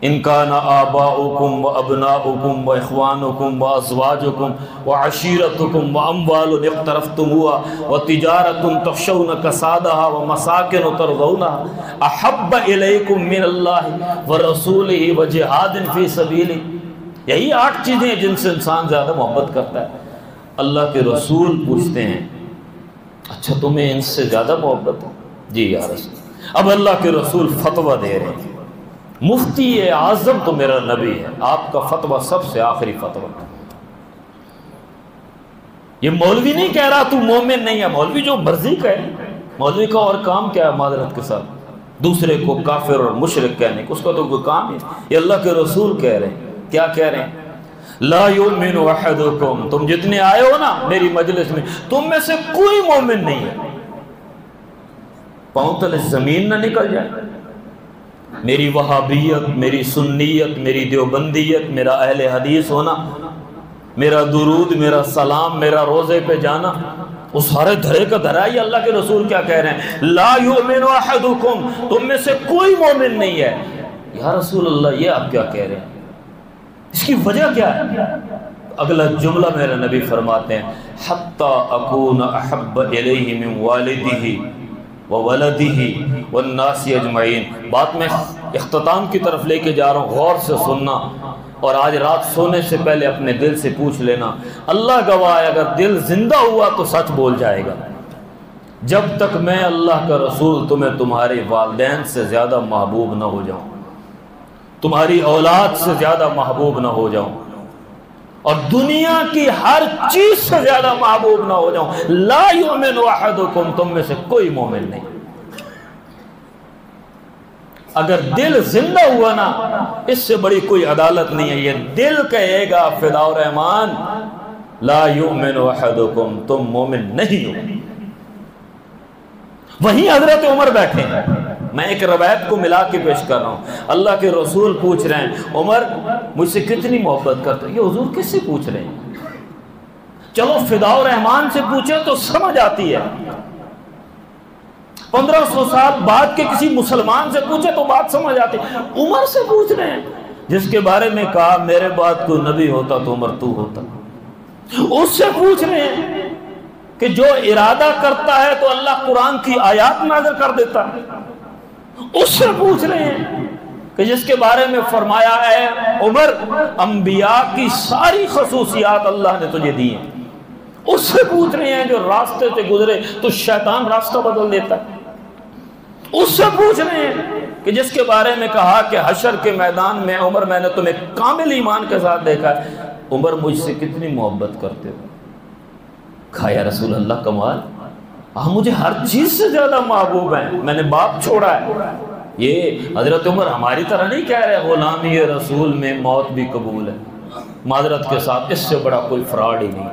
ان کان آباؤکم و ابناؤکم و اخوانکم و ازواجکم و عشیرتکم و اموال اقترفتموها و تجارت تخشون کسادها و مساکن ترضونها احب الیکم من اللہ و رسولہ و جہاد فی سبیلہ۔ یہی 8 چیزیں ہیں جن سے انسان زیادہ محبت کرتا ہے۔ اللہ کے رسول پوچھتے ہیں اچھا تمہیں ان سے زیادہ محبت ہے؟ جی یا رسول۔ اب اللہ کے رسول فتویٰ دے رہے ہیں، مفتی اعظم تو میرا نبی ہے، آپ کا فتویٰ سب سے آخری فتویٰ۔ یہ مولوی نہیں کہہ رہا تو مومن نہیں ہے، مولوی جو مرضی کہے، مولوی کا اور کام کیا ہے معذرت کے ساتھ دوسرے کو کافر اور مشرک کہنے کا، اس کا تو کوئی کام ہے۔ یہ اللہ کے رسول کہہ رہے ہیں، کیا کہہ رہے ہیں؟ لا یؤمن احدکم، تم جتنے آئے ہو نا میری مجلس میں، تم میں سے کوئی مومن نہیں ہے، پاؤں تلے زمین نہ نکل جائے۔ میری وہابیت، میری سنیت، میری دیوبندیت، میرا اہل حدیث ہونا، میرا درود، میرا سلام، میرا روزے پہ جانا، وہ سارے دھرے کا دھرا ہی۔ اللہ کے رسول کیا کہہ رہے ہیں؟ لا یؤمن احدکم، تم میں سے کوئی مومن نہیں ہے۔ یا رسول اللہ یہ آپ کیا کہہ رہے ہیں؟ اس کی وجہ کیا ہے؟ اگلا جملہ میرے نبی فرماتے ہیں حتی اکون احب الیہ من والدہ وولدہ والناس اجمعین۔ بات میں اختتام کی طرف لے کے جا رہا ہوں، غور سے سننا، اور آج رات سونے سے پہلے اپنے دل سے پوچھ لینا، اللہ گواہ ہے اگر دل زندہ ہوا تو سچ بول جائے گا، جب تک میں اللہ کا رسول تمہیں تمہارے والدین سے زیادہ محبوب نہ ہو جاؤں، تمہاری اولاد سے زیادہ محبوب نہ ہو جاؤں، اور دنیا کی ہر چیز سے زیادہ محبوب نہ ہو جاؤں، لا یؤمن احدکم، تم میں سے کوئی مومن نہیں۔ اگر دل زندہ ہوا نا، اس سے بڑی کوئی عدالت نہیں ہے، یہ دل کہے گا فداء الرحمان لا یؤمن احدکم، تم مومن نہیں ہو۔ وہیں حضرت عمر بیٹھے ہیں، میں ایک روایت کو ملا کے پیش کر رہا ہوں، اللہ کے رسول پوچھ رہے ہیں عمر مجھ سے کتنی محبت کرتے ہو؟ یہ حضور کس سے پوچھ رہے ہیں؟ چلو فداء الرحمان سے پوچھے تو سمجھ آتی ہے، 1500 سال بعد کے کسی مسلمان سے پوچھے تو بات سمجھ آتی ہے، عمر سے پوچھ رہے ہیں جس کے بارے میں کہا میرے بعد کوئی نبی ہوتا تو عمر تو ہوتا۔ اس سے پوچھ رہے ہیں کہ جو ارادہ کرتا ہے تو اللہ قرآن کی آیات نازل کر دیتا ہے۔ اس سے پوچھ رہے ہیں کہ جس کے بارے میں فرمایا ہے عمر انبیاء کی ساری خصوصیات اللہ نے تجھے دی ہیں۔ اس سے پوچھ رہے ہیں جو راستے سے گزرے تو شیطان راستہ بدل دیتا ہے۔ اس سے پوچھ رہے ہیں کہ جس کے بارے میں کہا کہ حشر کے میدان میں عمر میں نے تمہیں کامل ایمان کے ساتھ دیکھا ہے، عمر مجھ سے کتنی محبت کرتے ہو؟ کہا یا رسول اللہ کمال، آپ مجھے ہر چیز سے زیادہ محبوب ہیں، میں نے باپ چھوڑا ہے۔ یہ حضرت عمر ہماری طرح نہیں کہہ رہے غلامی رسول میں موت بھی قبول ہے، معذرت کے ساتھ اس سے بڑا کوئی فراڈ ہی نہیں،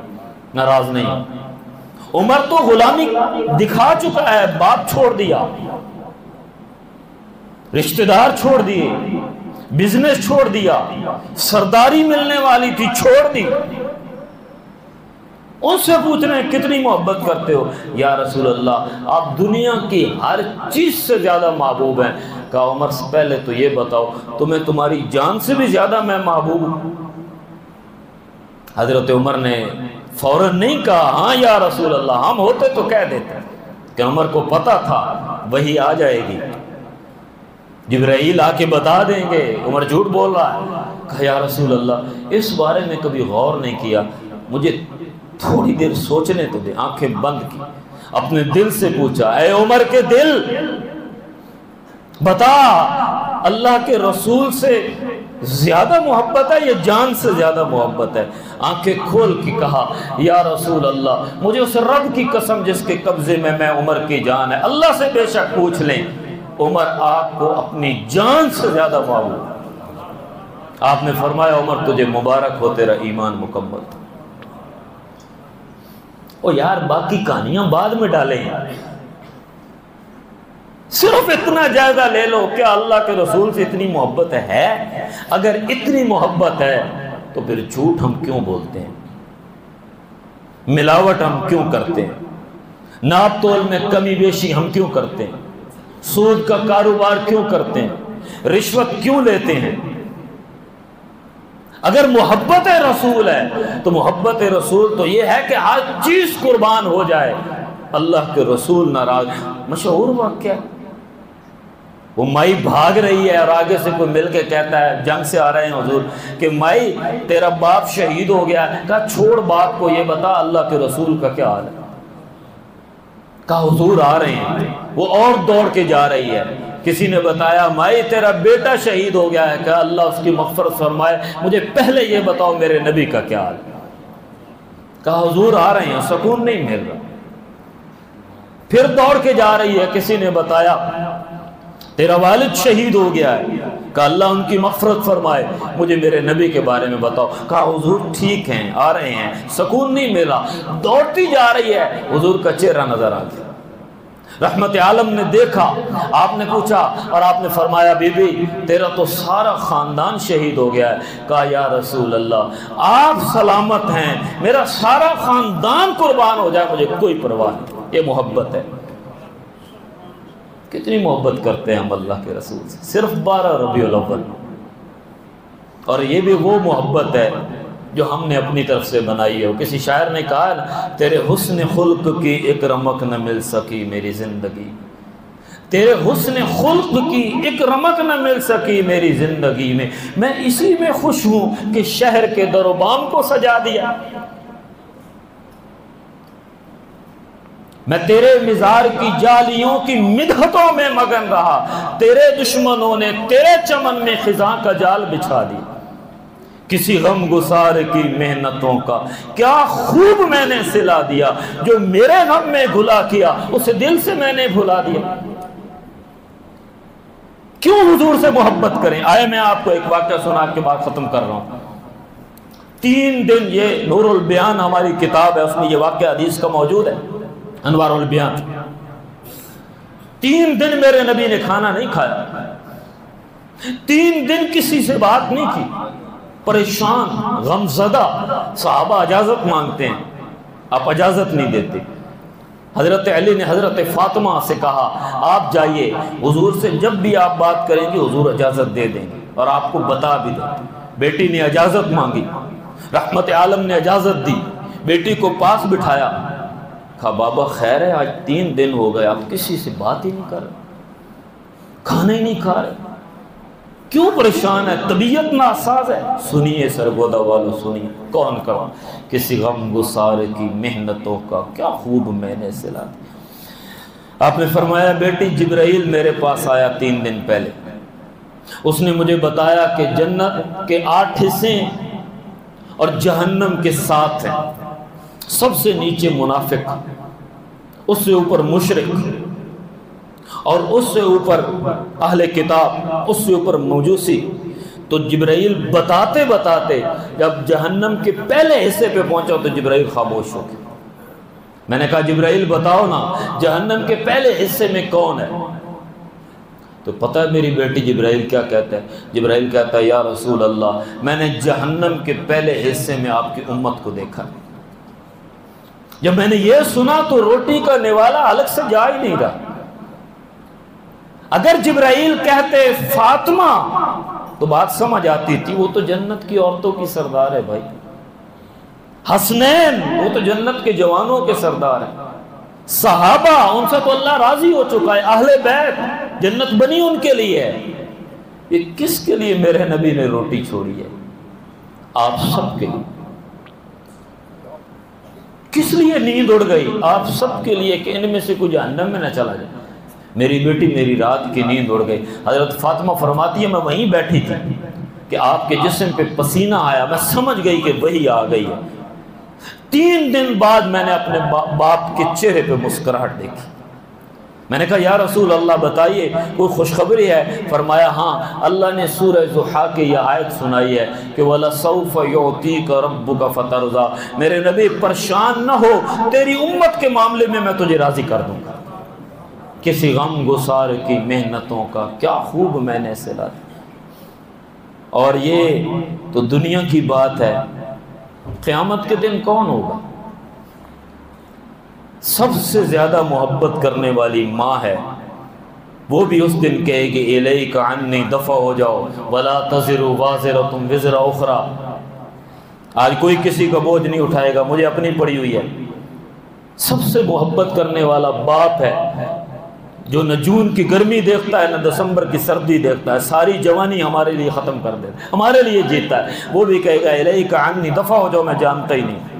ناراض نہیں۔ عمر تو غلامی دکھا چکا ہے، باپ چھوڑ دیا، رشتہ دار چھوڑ دیے، بزنس چھوڑ دیا، سرداری ملنے والی تھی چھوڑ دی۔ ان سے پوچھ رہے ہیں کتنی محبت کرتے ہو؟ یا رسول اللہ آپ دنیا کی ہر چیز سے زیادہ محبوب ہیں۔ کہا عمر سے پہلے تو یہ بتاؤ تمہیں تمہاری جان سے بھی زیادہ میں محبوب ہوں؟ حضرت عمر نے فوراً نہیں کہا ہاں یا رسول اللہ، ہم ہوتے تو کہہ دیتے، کہ عمر کو پتا تھا وہی آ جائے گی، جبرائیل آ کے بتا دیں گے عمر جھوٹ بول رہا ہے۔ کہا یا رسول اللہ اس بارے میں کبھی غور نہیں کیا، مجھے تھوڑی دیر سوچنے تو دے۔ آنکھیں بند کی، اپنے دل سے پوچھا اے عمر کے دل بتا اللہ کے رسول سے زیادہ محبت ہے یا جان سے زیادہ محبت ہے؟ آنکھیں کھول کے کہا یا رسول اللہ مجھے اس رب کی قسم جس کے قبضے میں عمر کی جان ہے، اللہ سے بے شک پوچھ لیں، عمر آپ کو اپنی جان سے زیادہ محبوب۔ آپ نے فرمایا عمر تجھے مبارک ہو تیرا ایمان مکمل۔ او یار باقی کہانیاں بعد میں ڈالیں، صرف اتنا جائزہ لے لو کیا اللہ کے رسول سے اتنی محبت ہے؟ اگر اتنی محبت ہے تو پھر جھوٹ ہم کیوں بولتے ہیں، ملاوٹ ہم کیوں کرتے ہیں، ناپ تول میں کمی بیشی ہم کیوں کرتے ہیں، سود کا کاروبار کیوں کرتے ہیں، رشوت کیوں لیتے ہیں؟ اگر محبت رسول ہے تو محبت رسول تو یہ ہے کہ ہر چیز قربان ہو جائے، اللہ کے رسول ناراض۔ مشہور واقعہ، وہ مائی بھاگ رہی ہے اور آگے سے کوئی مل کے کہتا ہے جنگ سے آ رہے ہیں حضور کہ مائی تیرا باپ شہید ہو گیا ہے۔ کہا چھوڑ باپ کو، یہ بتا اللہ کے رسول کا کیا حال ہے؟ کہا حضور آ رہے ہیں۔ وہ اور دوڑ کے جا رہی ہے، کسی نے بتایا مائی تیرا بیٹا شہید ہو گیا ہے۔ کہا اللہ اس کی مغفرت فرمائے، مجھے پہلے یہ بتاؤ میرے نبی کا کیا حال ہے؟ کہا حضور آ رہے ہیں، سکون نہیں مل رہا۔ پھر دوڑ کے جا رہی ہے، کسی نے بتایا تیرا والد شہید ہو گیا ہے۔ کہا اللہ ان کی مغفرت فرمائے، مجھے میرے نبی کے بارے میں بتاؤ۔ کہا حضور ٹھیک ہیں، آ رہے ہیں، سکون نہیں ملا، دوڑتی جا رہی ہے، حضور کا چہرہ نظر آ گیا۔ رحمت عالم نے دیکھا، آپ نے پوچھا اور آپ نے فرمایا بی بی تیرا تو سارا خاندان شہید ہو گیا ہے۔ کہا یا رسول اللہ آپ سلامت ہیں، میرا سارا خاندان قربان ہو جائے مجھے کوئی پرواہ نہیں۔ یہ محبت ہے، کتنی محبت کرتے ہیں ہم اللہ کے رسول سے، صرف 12 ربیع الاول۔ اور یہ بھی وہ محبت ہے جو ہم نے اپنی طرف سے بنائی ہے۔ کسی شاعر نے کہا ہے نا، تیرے حسن خلق کی ایک رمق نہ مل سکی میری زندگی، تیرے حسن خلق کی ایک رمق نہ مل سکی میری زندگی میں اسی میں خوش ہوں کہ شہر کے در و بام کو سجا دیا۔ میں تیرے مزار کی جالیوں کی مدحتوں میں مگن رہا، تیرے دشمنوں نے تیرے چمن میں خزاں کا جال بچھا دیا۔ کسی غم گسار کی محنتوں کا کیا خوب میں نے سلا دیا، جو میرے غم میں گھلا کیا اسے دل سے میں نے بھلا دیا۔ کیوں حضور سے محبت کریں؟ آئے میں آپ کو ایک واقعہ سنا کے بعد ختم کر رہا ہوں۔ 3 دن، یہ نور البیان ہماری کتاب ہے، اس میں یہ واقعہ حدیث کا موجود ہے، انوار البیان۔ 3 دن میرے نبی نے کھانا نہیں کھایا، 3 دن کسی سے بات نہیں کی، پریشان، غمزدہ۔ صحابہ اجازت مانگتے ہیں، آپ اجازت نہیں دیتے۔ حضرت علی نے حضرت فاطمہ سے کہا آپ جائیے، حضور سے جب بھی آپ بات کریں گے حضور اجازت دے دیں گے اور آپ کو بتا بھی دیں گے۔ بیٹی نے اجازت مانگی، رحمت عالم نے اجازت دی، بیٹی کو پاس بٹھایا، کہا بابا خیر ہے، آج 3 دن ہو گئے آپ کسی سے بات ہی نہیں کر رہے، کھانا ہی نہیں کھا رہے، کیوں پریشان ہے؟ طبیعت ناساز ہے؟ سنیے سرگودا والو، سنیے، کون کرا کسی غم گسار کی محنتوں کا کیا خوب میں نے سلا دیا۔ آپ نے فرمایا بیٹی جبرائیل میرے پاس آیا 3 دن پہلے، اس نے مجھے بتایا کہ جنت کے 8 حصے اور جہنم کے 7 ہیں، سب سے نیچے منافق، اس سے اوپر مشرک، اور اس سے اوپر اہل کتاب، اس سے اوپر موجوسی۔ تو جبرائیل بتاتے بتاتے جب جہنم کے پہلے حصے پہ پہنچا تو جبرائیل خاموش ہو گیا۔ میں نے کہا جبرائیل بتاؤ نا جہنم کے پہلے حصے میں کون ہے؟ تو پتہ ہے میری بیٹی جبرائیل کیا کہتا ہے؟ جبرائیل کہتا ہے یا رسول اللہ میں نے جہنم کے پہلے حصے میں آپ کی امت کو دیکھا۔ جب میں نے یہ سنا تو روٹی کا نوالا الگ سے جا ہی نہیں رہا۔ اگر جبرائیل کہتے فاطمہ تو بات سمجھ آتی تھی، وہ تو جنت کی عورتوں کی سردار ہے بھائی، حسنین وہ تو جنت کے جوانوں کے سردار ہیں، صحابہ ان سے تو اللہ راضی ہو چکا ہے، اہل بیت جنت بنی ان کے لیے ہے۔ یہ کس کے لیے میرے نبی نے روٹی چھوڑی ہے؟ آپ سب کے لیے۔ کس لیے نیند اڑ گئی؟ آپ سب کے لیے، کہ ان میں سے کوئی جہنم میں نہ چلا جائے۔ میری بیٹی میری رات کی نیند اڑ گئی۔ حضرت فاطمہ فرماتی ہے میں وہیں بیٹھی تھی کہ آپ کے جسم پہ پسینہ آیا، میں سمجھ گئی کہ وہی آ گئی ہے۔ 3 دن بعد میں نے اپنے باپ کے چہرے پہ مسکراہٹ دیکھی۔ میں نے کہا یا رسول اللہ بتائیے کوئی خوشخبری ہے؟ فرمایا ہاں، اللہ نے سورہ ضحیٰ کی یہ آیت سنائی ہے کہ وَلَسَوْفَ يُعْطِيكَ رَبُّكَ فَتَرْضَىٰ، میرے نبی پریشان نہ ہو، تیری امت کے معاملے میں تجھے راضی کر دوں گا۔ کسی غم گسار کی محنتوں کا کیا خوب میں نے سلا دیا۔ اور یہ تو دنیا کی بات ہے، قیامت کے دن کون ہوگا؟ سب سے زیادہ محبت کرنے والی ماں ہے، وہ بھی اس دن کہے گی الیک عنی، دفع ہو جاؤ، ولا تزر وازرۃ وزر اخری۔ آج کوئی کسی کا بوجھ نہیں اٹھائے گا، مجھے اپنی پڑی ہوئی ہے۔ سب سے محبت کرنے والا باپ ہے جو نہ جون کی گرمی دیکھتا ہے نہ دسمبر کی سردی دیکھتا ہے، ساری جوانی ہمارے لیے ختم کر دیتا ہے، ہمارے لیے جیتا ہے۔ وہ بھی کہے گا الیک عنی، دفع ہو جاؤ، میں جانتا ہی نہیں۔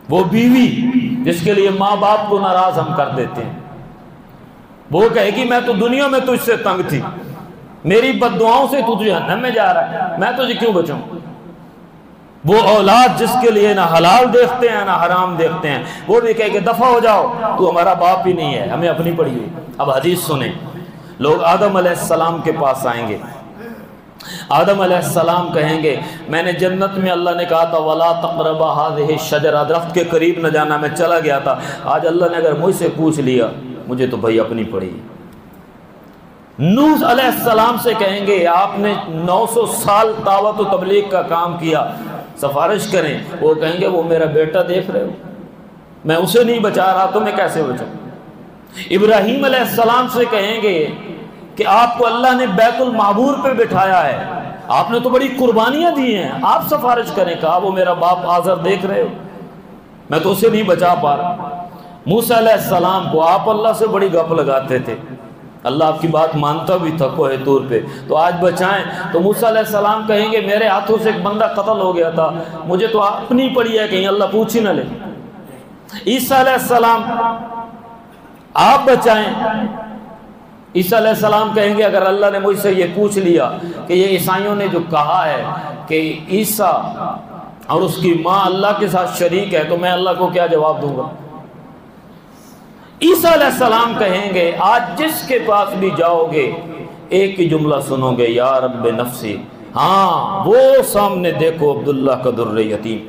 وہ بیوی جس کے لیے ماں باپ کو ناراض ہم کر دیتے ہیں، وہ کہے گی میں تو دنیا میں تجھ سے تنگ تھی، میری بد دعاؤں سے تو جہنم میں جا رہا ہے، میں تجھے کیوں بچاؤں۔ وہ اولاد جس کے لیے نہ حلال دیکھتے ہیں نہ حرام دیکھتے ہیں، وہ بھی کہے کہ دفع ہو جاؤ، تو ہمارا باپ ہی نہیں ہے، ہمیں اپنی پڑی ہوئی۔ اب حدیث سنیں، لوگ آدم علیہ السلام کے پاس آئیں گے، آدم علیہ السلام کہیں گے میں نے جنت میں اللہ نے کہا تھا وَلَا تَقْرَبَا هَذِهِ الشَّجَرَةَ، درخت کے قریب نہ جانا، میں چلا گیا تھا، آج اللہ نے اگر مجھ سے پوچھ لیا مجھے تو بھائی اپنی پڑی۔ نوح علیہ السلام سے کہیں گے آپ نے 900 سال دعوت و تبلیغ کا کام کیا، سفارش کریں، وہ کہیں گے وہ میرا بیٹا دیکھ رہے ہو، میں اسے نہیں بچا رہا تو میں کیسے بچاؤں۔ ابراہیم علیہ السلام سے کہیں گے کہ آپ کو اللہ نے بیت المعمور پہ بٹھایا ہے، آپ نے تو بڑی قربانیاں دی ہیں، آپ سفارش کریں، کہا وہ میرا باپ آزر دیکھ رہے ہو، میں تو اسے نہیں بچا پا رہا۔ موسیٰ علیہ السلام کو آپ اللہ سے بڑی گپ لگاتے تھے، اللہ آپ کی بات مانتا بھی تھا کوہ طور پہ، تو آج بچائیں۔ تو موسیٰ علیہ السلام کہیں گے میرے ہاتھوں سے ایک بندہ قتل ہو گیا تھا، مجھے تو اپنی پڑی ہے، کہیں اللہ پوچھ ہی نہ لے۔ عیسیٰ علیہ السلام آپ بچائیں۔ عیسیٰ علیہ السلام کہیں گے اگر اللہ نے مجھ سے یہ پوچھ لیا کہ یہ عیسائیوں نے جو کہا ہے کہ عیسیٰ اور اس کی ماں اللہ کے ساتھ شریک ہے تو میں اللہ کو کیا جواب دوں گا۔ عیسیٰ علیہ السلام کہیں گے آج جس کے پاس بھی جاؤ گے ایک ہی جملہ سنو گے، یا رب نفسی، ہاں وہ سامنے دیکھو عبداللہ کا در یتیم،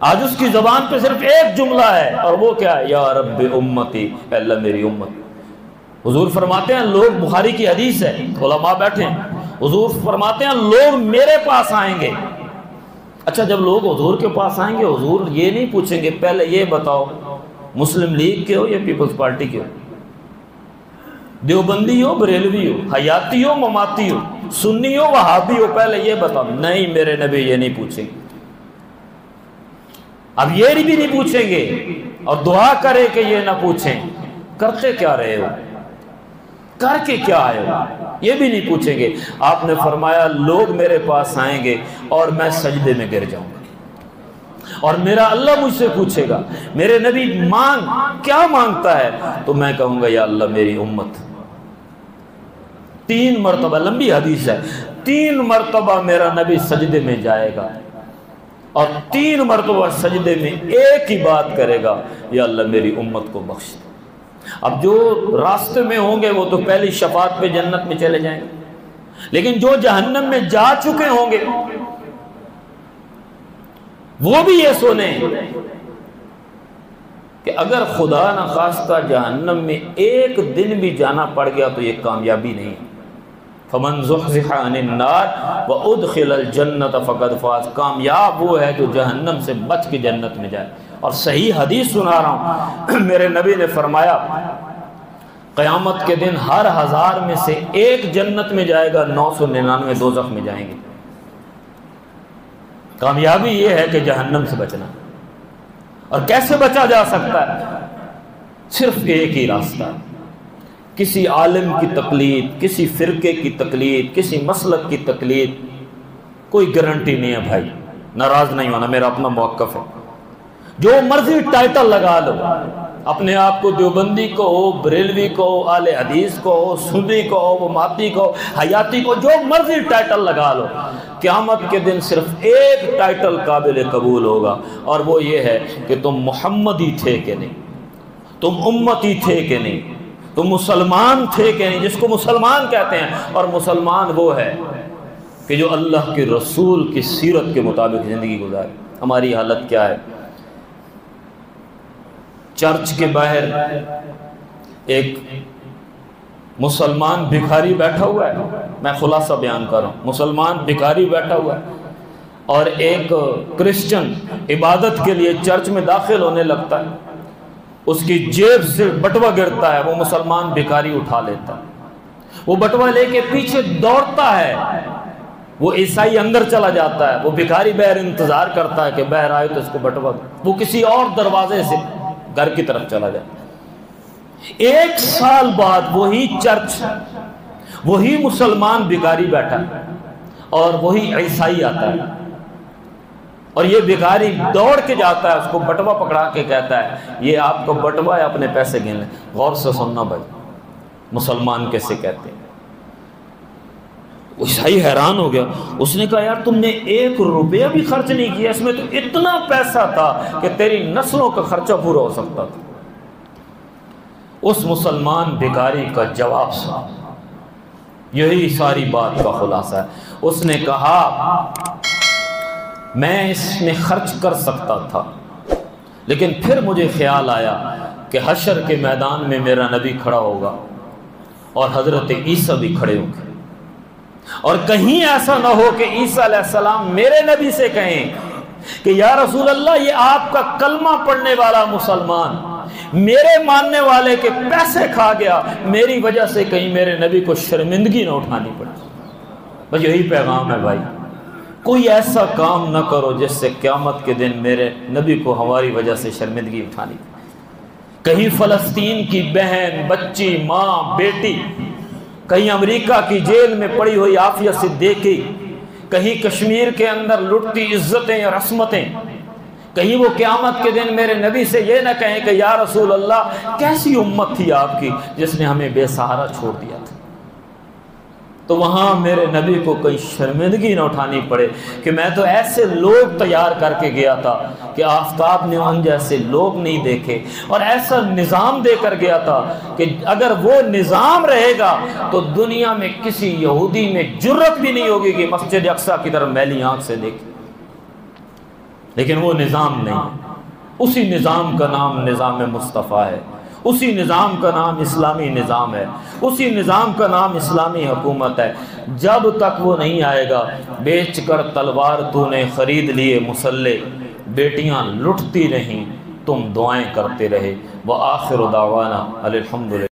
آج اس کی زبان پہ صرف ایک جملہ ہے اور وہ کیا ہے، یا رب امتی، اے اللہ میری امت۔ حضور فرماتے ہیں لوگ، بخاری کی حدیث ہے، علماء بیٹھے ہیں، حضور فرماتے ہیں لوگ میرے پاس آئیں گے۔ اچھا جب لوگ حضور کے پاس آئیں گے حضور یہ نہیں پوچھیں گے پہلے یہ بتاؤ مسلم لیگ کے ہو یا پیپلز پارٹی کے ہو، دیوبندی ہو بریلوی ہو، حیاتی ہو مماتی ہو، سنی ہو وہابی ہو، پہلے یہ بتاؤ۔ نہیں میرے نبی یہ نہیں پوچھیں گے، اب یہ بھی نہیں پوچھیں گے، اور دعا کرے کہ یہ نہ پوچھیں کرتے کیا رہے ہو، کر کے کیا آئے ہو، یہ بھی نہیں پوچھیں گے۔ آپ نے فرمایا لوگ میرے پاس آئیں گے اور میں سجدے میں گر جاؤں گا اور میرا اللہ مجھ سے پوچھے گا میرے نبی مانگ، کیا مانگتا ہے، تو میں کہوں گا یا اللہ میری امت۔ 3 مرتبہ، لمبی حدیث ہے، 3 مرتبہ میرا نبی سجدے میں جائے گا اور 3 مرتبہ سجدے میں ایک ہی بات کرے گا، یا اللہ میری امت کو بخش دے۔ اب جو راستے میں ہوں گے وہ تو پہلی شفاعت پہ جنت میں چلے جائیں گے، لیکن جو جہنم میں جا چکے ہوں گے وہ بھی یہ سنیں کہ اگر خدا نہ خواستہ جہنم میں ایک دن بھی جانا پڑ گیا تو یہ کامیابی نہیں۔ فمن زحزح عن النار وادخل الجنت فقد فاز، کامیاب وہ ہے جو جہنم سے بچ کے جنت میں جائے۔ اور صحیح حدیث سنا رہا ہوں، میرے نبی نے فرمایا قیامت کے دن ہر 1000 میں سے ایک جنت میں جائے گا، 999 دوزخ میں جائیں گے۔ کامیابی یہ ہے کہ جہنم سے بچنا۔ اور کیسے بچا جا سکتا ہے؟ صرف ایک ہی راستہ، کسی عالم کی تقلید، کسی فرقے کی تقلید، کسی مسلک کی تقلید کوئی گارنٹی نہیں ہے بھائی، ناراض نہیں ہونا، میرا اپنا موقف ہے۔ جو مرضی ٹائٹل لگا لو، اپنے آپ کو دیوبندی کو ہو، بریلوی کو ہو، اہل حدیث کو ہو، سنی کو ہو، وماتی کو، حیاتی کو، جو مرضی ٹائٹل لگا لو، قیامت کے دن صرف ایک ٹائٹل قابل قبول ہوگا اور وہ یہ ہے کہ تم محمدی تھے کہ نہیں، تم امتی تھے کہ نہیں، تم مسلمان تھے کہ نہیں، جس کو مسلمان کہتے ہیں۔ اور مسلمان وہ ہے کہ جو اللہ کے رسول کی سیرت کے مطابق زندگی گزارے۔ ہماری حالت کیا ہے؟ چرچ کے باہر ایک مسلمان بھکاری بیٹھا ہوا ہے، میں خلاصہ بیان کر رہا ہوں، مسلمان بھکاری بیٹھا ہوا ہے اور ایک کرسچن عبادت کے لیے چرچ میں داخل ہونے لگتا ہے، اس کی جیب سے بٹوا گرتا ہے، وہ مسلمان بھکاری اٹھا لیتا ہے، وہ بٹوا لے کے پیچھے دوڑتا ہے، وہ عیسائی اندر چلا جاتا ہے، وہ بھکاری باہر انتظار کرتا ہے کہ باہر آئے تو اس کو بٹوا دو، وہ کسی اور دروازے سے گھر کی طرف چلا جاتا ہے۔ 1 سال بعد وہی چرچ، وہی مسلمان بھکاری بیٹھا ہے اور وہی عیسائی آتا ہے اور یہ بھکاری دوڑ کے جاتا ہے، اس کو بٹوا پکڑا کے کہتا ہے یہ آپ کو بٹوا ہے، اپنے پیسے گن لیں۔ غور سے سننا بھائی، مسلمان کیسے کہتے ہیں؟ عیسائی حیران ہو گیا، اس نے کہا یار تم نے 1 روپیہ بھی خرچ نہیں کیا، اس میں تو اتنا پیسہ تھا کہ تیری نسلوں کا خرچہ پورا ہو سکتا تھا۔ اس مسلمان بھکاری کا جواب سنا، یہی ساری بات کا خلاصہ ہے۔ اس نے کہا میں اس میں خرچ کر سکتا تھا، لیکن پھر مجھے خیال آیا کہ حشر کے میدان میں میرا نبی کھڑا ہوگا اور حضرت عیسیٰ بھی کھڑے ہوں گے، اور کہیں ایسا نہ ہو کہ عیسیٰ علیہ السلام میرے نبی سے کہیں کہ یا رسول اللہ یہ آپ کا کلمہ پڑھنے والا مسلمان میرے ماننے والے کے پیسے کھا گیا، میری وجہ سے کہیں میرے نبی کو شرمندگی نہ اٹھانی پڑے۔ بس یہی پیغام ہے بھائی، کوئی ایسا کام نہ کرو جس سے قیامت کے دن میرے نبی کو ہماری وجہ سے شرمندگی اٹھانی پڑے۔ کہیں فلسطین کی بہن، بچی، ماں، بیٹی، کہیں امریکہ کی جیل میں پڑی ہوئی عافیہ صدیقی، کہیں کشمیر کے اندر لٹتی عزتیں یا رسمتیں، کہیں وہ قیامت کے دن میرے نبی سے یہ نہ کہیں کہ یا رسول اللہ کیسی امت تھی آپ کی جس نے ہمیں بے سہارا چھوڑ دیا تھا۔ تو وہاں میرے نبی کو کوئی شرمندگی نہ اٹھانی پڑے کہ میں تو ایسے لوگ تیار کر کے گیا تھا کہ آفتاب نے ان جیسے لوگ نہیں دیکھے، اور ایسا نظام دے کر گیا تھا کہ اگر وہ نظام رہے گا تو دنیا میں کسی یہودی میں جرت بھی نہیں ہوگی کہ مسجد اقصیٰ کی طرف میلی آنکھ سے دیکھے، لیکن وہ نظام نہیں۔ اسی نظام کا نام نظام مصطفیٰ ہے، اسی نظام کا نام اسلامی نظام ہے، اسی نظام کا نام اسلامی حکومت ہے۔ جب تک وہ نہیں آئے گا، بیچ کر تلوار تو نے خرید لیے مسلح، بیٹیاں لٹتی رہیں تم دعائیں کرتے رہے۔ وآخر دعوانا الحمدللہ۔